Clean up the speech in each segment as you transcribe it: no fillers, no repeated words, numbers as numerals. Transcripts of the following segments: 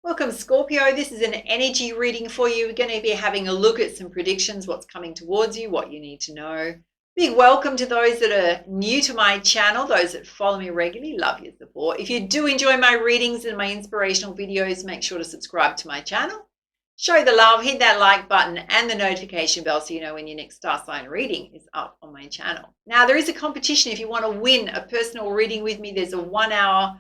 Welcome, Scorpio. This is an energy reading for you. We're going to be having a look at some predictions, what's coming towards you, what you need to know. Big welcome to those that are new to my channel, those that follow me regularly. Love your support. If you do enjoy my readings and my inspirational videos, make sure to subscribe to my channel. Show the love, hit that like button and the notification bell so you know when your next star sign reading is up on my channel. Now, there is a competition. If you want to win a personal reading with me, there's a 1 hour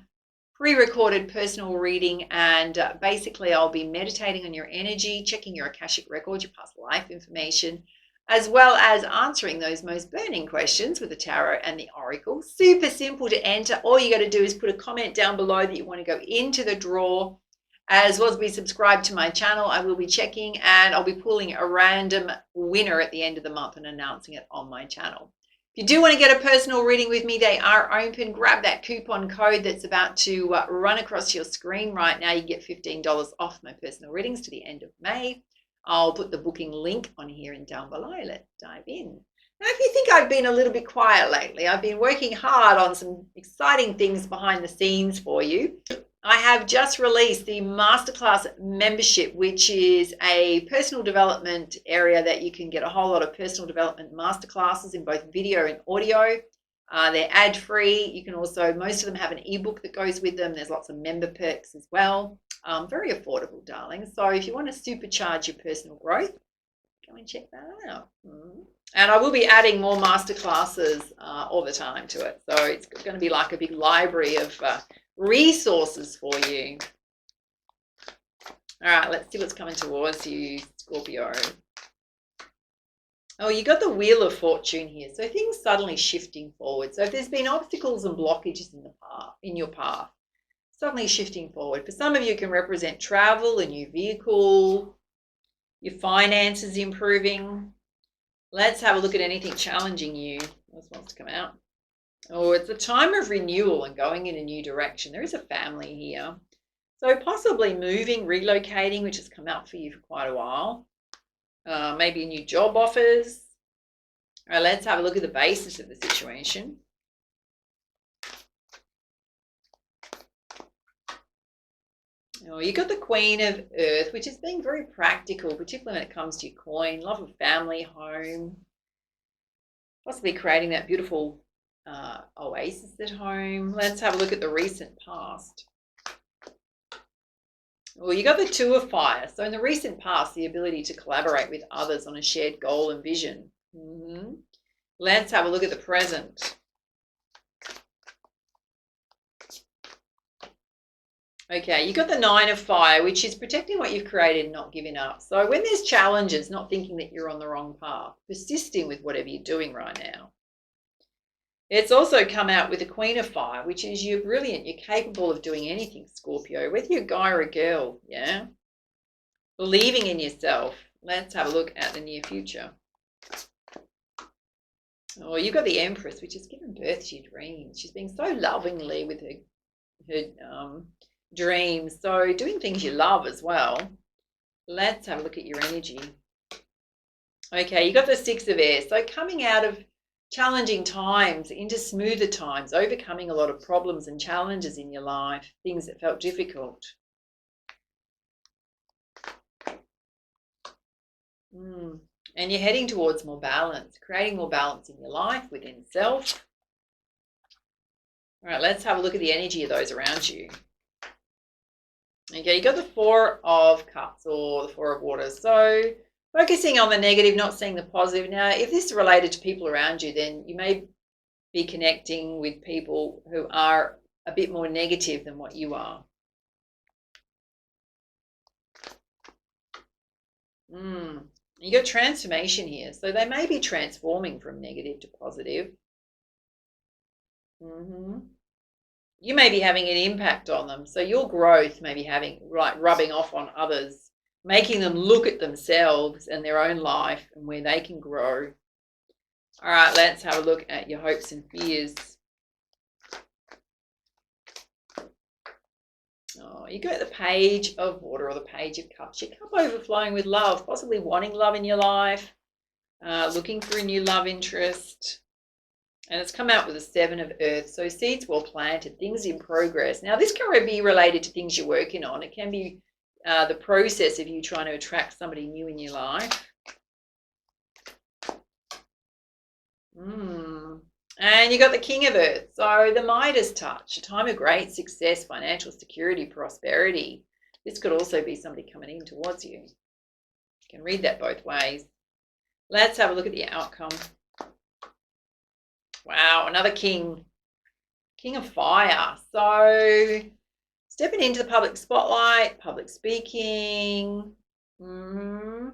pre-recorded personal reading, and basically I'll be meditating on your energy, checking your Akashic record, your past life information, as well as answering those most burning questions with the tarot and the oracle. Super simple to enter. All you got to do is put a comment down below that you want to go into the draw, as well as be subscribed to my channel. I will be checking and I'll be pulling a random winner at the end of the month and announcing it on my channel. If you do want to get a personal reading with me, they are open. Grab that coupon code that's about to run across your screen right now. You get $15 off my personal readings to the end of May. I'll put the booking link on here and down below. Let's dive in. Now, if you think I've been a little bit quiet lately, I've been working hard on some exciting things behind the scenes for you. I have just released the Masterclass membership, which is a personal development area that you can get a whole lot of personal development masterclasses in both video and audio. They're ad-free. You can also, most of them have an ebook that goes with them. There's lots of member perks as well. Very affordable, darling. So if you want to supercharge your personal growth, go and check that out. And I will be adding more masterclasses all the time to it. So it's going to be like a big library of resources for you. All right, let's see what's coming towards you, Scorpio. Oh, you got the Wheel of Fortune here. So things suddenly shifting forward. So if there's been obstacles and blockages in your path, suddenly shifting forward. For some of you, it can represent travel, a new vehicle, your finances improving. Let's have a look at anything challenging you. What wants to come out? Oh, it's a time of renewal and going in a new direction. There is a family here. So possibly moving, relocating, which has come out for you for quite a while. Maybe new job offers. All right, let's have a look at the basis of the situation. Oh, you got the Queen of Earth, which is being very practical, particularly when it comes to your coin, love of family, home. Possibly creating that beautiful oasis at home. Let's have a look at the recent past. Well, you got the Two of Fire. So in the recent past, the ability to collaborate with others on a shared goal and vision. Let's have a look at the present. Okay, you got the Nine of Fire, which is protecting what you've created and not giving up. So when there's challenges, not thinking that you're on the wrong path, persisting with whatever you're doing right now. It's also come out with the Queen of Fire, which is you're brilliant. You're capable of doing anything, Scorpio, whether you're a guy or a girl, yeah? Believing in yourself. Let's have a look at the near future. Oh, you've got the Empress, which is giving birth to your dreams. She's being so lovingly with her dreams. So doing things you love as well. Let's have a look at your energy. Okay, you got the Six of Air. So coming out of challenging times into smoother times, overcoming a lot of problems and challenges in your life, things that felt difficult. And you're heading towards more balance, creating more balance in your life, within self. All right, let's have a look at the energy of those around you. Okay, you got the Four of Cups or the Four of Waters. So focusing on the negative, not seeing the positive. Now, if this is related to people around you, then you may be connecting with people who are a bit more negative than what you are. You got transformation here. So they may be transforming from negative to positive. You may be having an impact on them. So your growth may be rubbing off on others, making them look at themselves and their own life and where they can grow. All right, let's have a look at your hopes and fears. Oh, you got the Page of Water or the Page of Cups. Your cup overflowing with love, possibly wanting love in your life, looking for a new love interest. And it's come out with a Seven of Earth. So seeds well planted, things in progress. Now, this can be related to things you're working on. It can be the process of you trying to attract somebody new in your life. And you got the King of Earth, so the Midas touch, a time of great success, financial security, prosperity. This could also be somebody coming in towards you. You can read that both ways. Let's have a look at the outcome. Wow, another king. King of Fire. So stepping into the public spotlight, public speaking. Wow,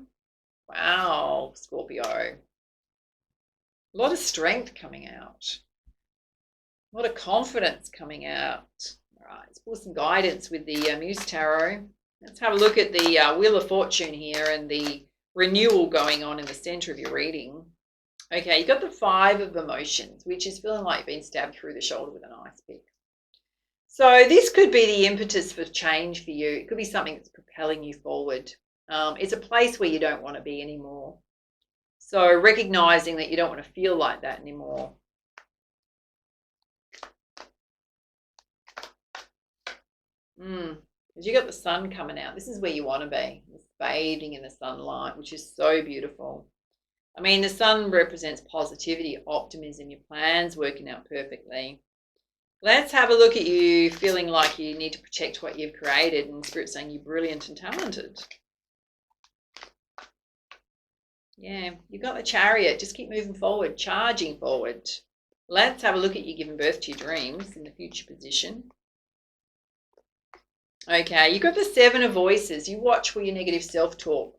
Scorpio. A lot of strength coming out. A lot of confidence coming out. All right, let's pull some guidance with the Muse Tarot. Let's have a look at the Wheel of Fortune here and the renewal going on in the center of your reading. Okay, you got the Five of Emotions, which is feeling like you've been stabbed through the shoulder with an ice pick. So this could be the impetus for change for you. It could be something that's propelling you forward. It's a place where you don't want to be anymore. So recognizing that you don't want to feel like that anymore. Because you got the sun coming out. This is where you want to be. It's bathing in the sunlight, which is so beautiful. I mean, the sun represents positivity, optimism, your plans working out perfectly. Let's have a look at you feeling like you need to protect what you've created, and Spirit saying you're brilliant and talented. Yeah, you got the Chariot. Just keep moving forward, charging forward. Let's have a look at you giving birth to your dreams in the future position. Okay, you got the Seven of Voices. You watch for your negative self-talk,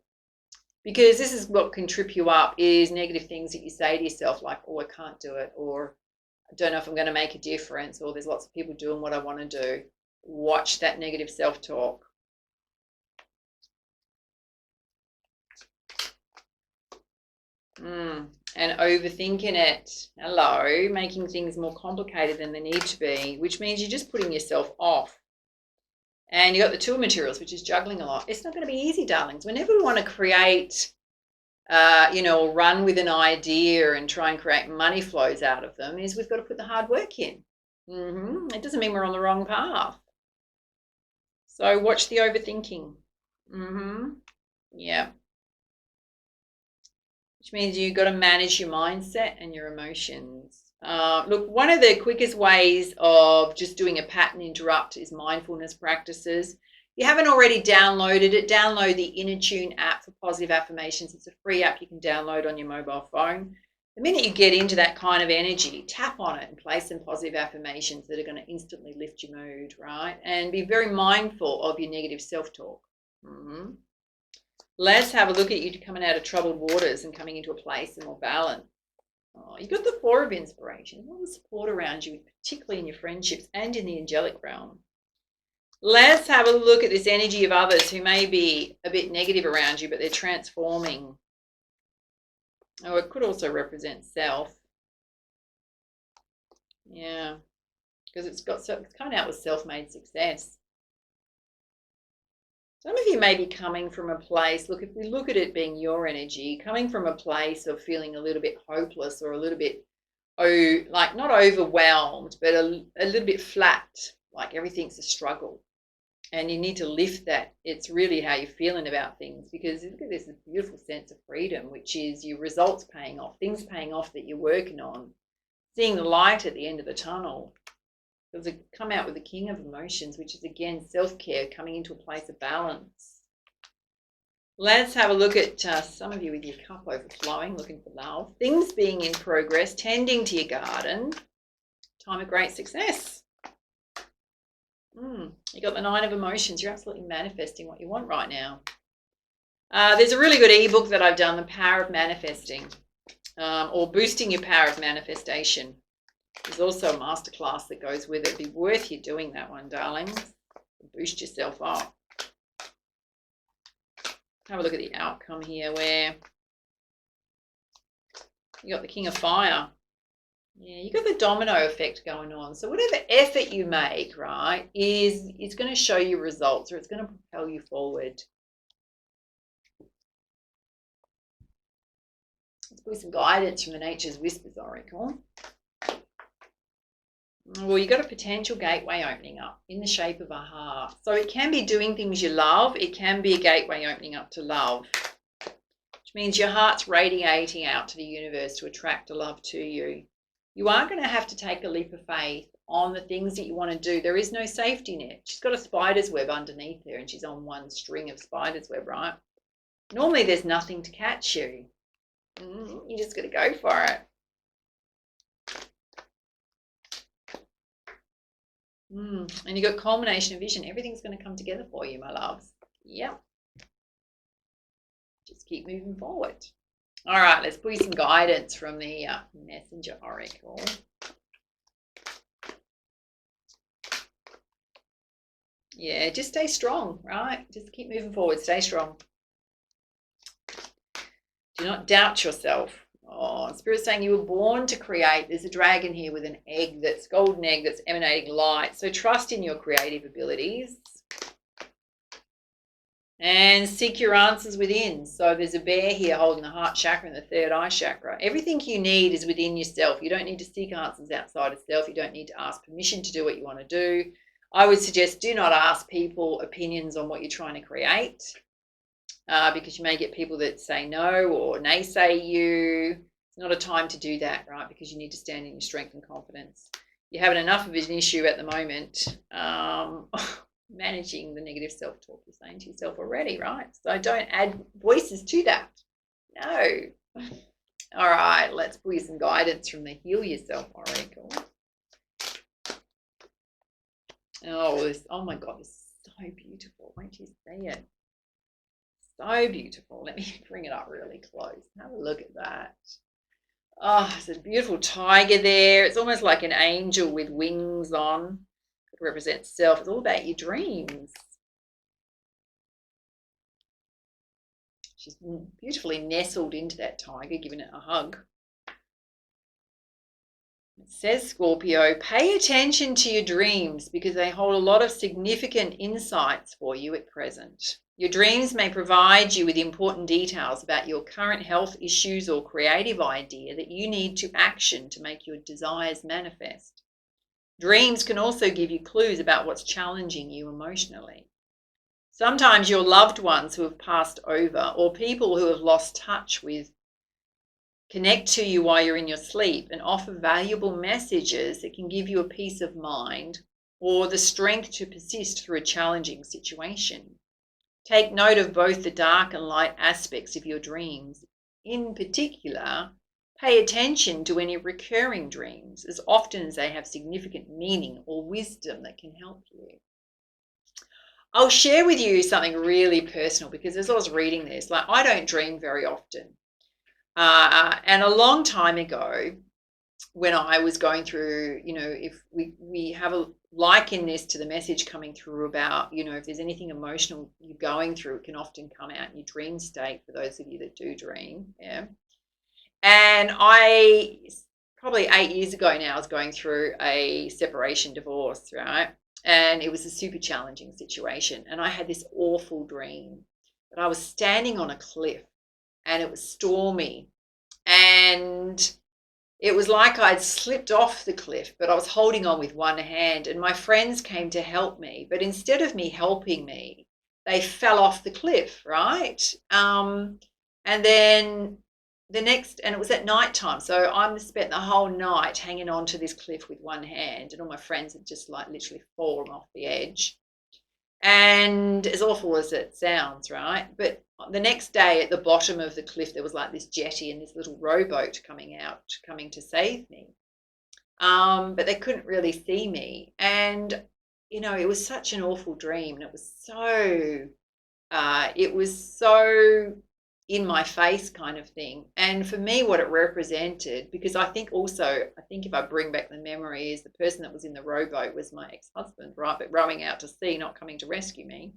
because this is what can trip you up, is negative things that you say to yourself like, oh, I can't do it, or I don't know if I'm going to make a difference, or there's lots of people doing what I want to do. Watch that negative self-talk. And overthinking it. Hello, making things more complicated than they need to be, which means you're just putting yourself off. And you got the Two of Materials, which is juggling a lot. It's not going to be easy, darlings. Whenever we want to create, or run with an idea and try and create money flows out of them, is we've got to put the hard work in. It doesn't mean we're on the wrong path. So watch the overthinking. Yeah. Which means you've got to manage your mindset and your emotions. Look, one of the quickest ways of just doing a pattern interrupt is mindfulness practices. If you haven't already downloaded it, download the Inner Tune app for positive affirmations. It's a free app you can download on your mobile phone. The minute you get into that kind of energy, tap on it and play some positive affirmations that are going to instantly lift your mood, right? And be very mindful of your negative self-talk. Let's have a look at you coming out of troubled waters and coming into a place of more balance. Oh, you've got the Four of Inspiration. All the support around you, particularly in your friendships and in the angelic realm. Let's have a look at this energy of others who may be a bit negative around you, but they're transforming. Oh, it could also represent self. Yeah, because it's coming out with self-made success. Some of you may be coming from a place, look, if we look at it being your energy, coming from a place of feeling a little bit hopeless or a little bit, like not overwhelmed, but a little bit flat, like everything's a struggle. And you need to lift that. It's really how you're feeling about things, because look at this beautiful sense of freedom, which is your results paying off, things paying off that you're working on, seeing the light at the end of the tunnel. Because they come out with the King of Emotions, which is again self-care, coming into a place of balance. Let's have a look at some of you with your cup overflowing, looking for love, things being in progress, tending to your garden, time of great success. You got the Nine of Emotions. You're absolutely manifesting what you want right now. There's a really good ebook that I've done, The Power of Manifesting, or Boosting Your Power of Manifestation. There's also a masterclass that goes with it. It'd be worth you doing that one, darlings. Boost yourself up. Have a look at the outcome here, where you got the King of Fire. Yeah, you got the domino effect going on. So whatever effort you make, right, it's going to show you results, or it's going to propel you forward. Let's put some guidance from the Nature's Whispers Oracle. Well, you've got a potential gateway opening up in the shape of a heart. So it can be doing things you love. It can be a gateway opening up to love, which means your heart's radiating out to the universe to attract the love to you. You are going to have to take a leap of faith on the things that you want to do. There is no safety net. She's got a spider's web underneath there, and she's on one string of spider's web, right? Normally there's nothing to catch you. You just got to go for it. And you've got culmination of vision. Everything's going to come together for you, my loves. Yep. Just keep moving forward. All right, let's pull you some guidance from the Messenger Oracle. Yeah, just stay strong, right? Just keep moving forward. Stay strong. Do not doubt yourself. Oh, Spirit's saying you were born to create. There's a dragon here with an egg, that's golden egg that's emanating light. So trust in your creative abilities and seek your answers within. So there's a bear here holding the heart chakra and the third eye chakra. Everything you need is within yourself. You don't need to seek answers outside of self. You don't need to ask permission to do what you want to do. I would suggest do not ask people opinions on what you're trying to create. Because you may get people that say no or naysay you. It's not a time to do that, right? Because you need to stand in your strength and confidence. You're having enough of an issue at the moment managing the negative self-talk you're saying to yourself already, right? So don't add voices to that. No. All right, let's pull you some guidance from the Heal Yourself Oracle. Oh my God, this is so beautiful. Won't you see it? So beautiful. Let me bring it up really close. Have a look at that. Oh, there's a beautiful tiger there. It's almost like an angel with wings on. It represents self. It's all about your dreams. She's beautifully nestled into that tiger, giving it a hug. It says, Scorpio, pay attention to your dreams because they hold a lot of significant insights for you at present. Your dreams may provide you with important details about your current health issues or creative idea that you need to action to make your desires manifest. Dreams can also give you clues about what's challenging you emotionally. Sometimes your loved ones who have passed over or people who have lost touch with connect to you while you're in your sleep and offer valuable messages that can give you a peace of mind or the strength to persist through a challenging situation. Take note of both the dark and light aspects of your dreams. In particular, pay attention to any recurring dreams, as often as they have significant meaning or wisdom that can help you. I'll share with you something really personal because as I was reading this, like I don't dream very often. And a long time ago, when I was going through, if we have a liken this to the message coming through about, if there's anything emotional you're going through, it can often come out in your dream state for those of you that do dream. Yeah. And I, probably 8 years ago now, I was going through a separation divorce, right? And it was a super challenging situation. And I had this awful dream that I was standing on a cliff and it was stormy. And it was like I'd slipped off the cliff, but I was holding on with one hand and my friends came to help me. But instead of me helping me, they fell off the cliff, right? And then and it was at night time. So I spent the whole night hanging on to this cliff with one hand and all my friends had just like literally fallen off the edge. And as awful as it sounds, right? But the next day at the bottom of the cliff, there was like this jetty and this little rowboat coming to save me. But they couldn't really see me. And, it was such an awful dream. And it was so in my face kind of thing. And for me, what it represented, because I think if I bring back the memory, is the person that was in the rowboat was my ex-husband, right? But rowing out to sea, not coming to rescue me,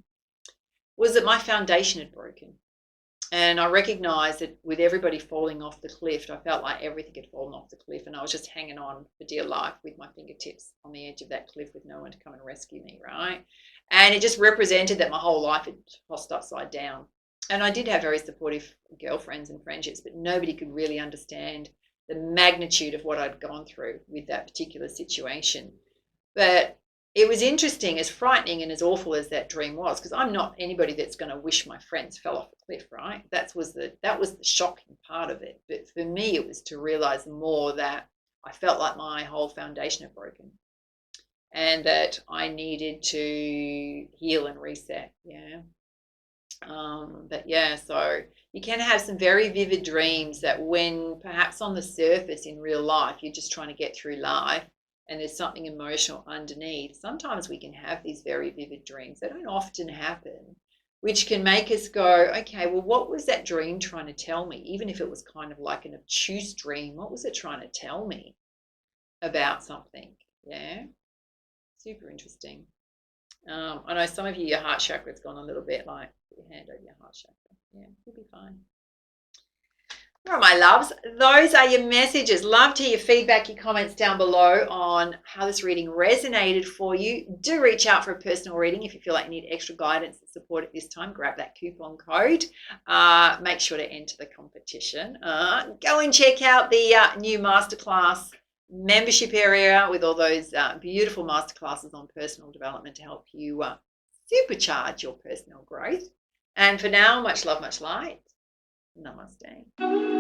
was that my foundation had broken. And I recognized that with everybody falling off the cliff, I felt like everything had fallen off the cliff and I was just hanging on for dear life with my fingertips on the edge of that cliff with no one to come and rescue me, right? And it just represented that my whole life had tossed upside down. And I did have very supportive girlfriends and friendships, but nobody could really understand the magnitude of what I'd gone through with that particular situation. But it was interesting, as frightening and as awful as that dream was, because I'm not anybody that's going to wish my friends fell off a cliff, right? That was the shocking part of it. But for me, it was to realize more that I felt like my whole foundation had broken, and that I needed to heal and reset. Yeah. But yeah, so you can have some very vivid dreams that, when perhaps on the surface in real life, you're just trying to get through life and there's something emotional underneath. Sometimes we can have these very vivid dreams. They don't often happen, which can make us go, okay, well, what was that dream trying to tell me? Even if it was kind of like an obtuse dream, what was it trying to tell me about something? Yeah, super interesting. I know some of you, your heart chakra's gone a little bit, like put your hand over your heart chakra. Yeah, you'll be fine. All right, my loves, those are your messages. Love to hear your feedback, your comments down below on how this reading resonated for you. Do reach out for a personal reading if you feel like you need extra guidance and support at this time. Grab that coupon code. Make sure to enter the competition. Go and check out the new masterclass membership area with all those beautiful masterclasses on personal development to help you supercharge your personal growth. And for now, much love, much light. Namaste.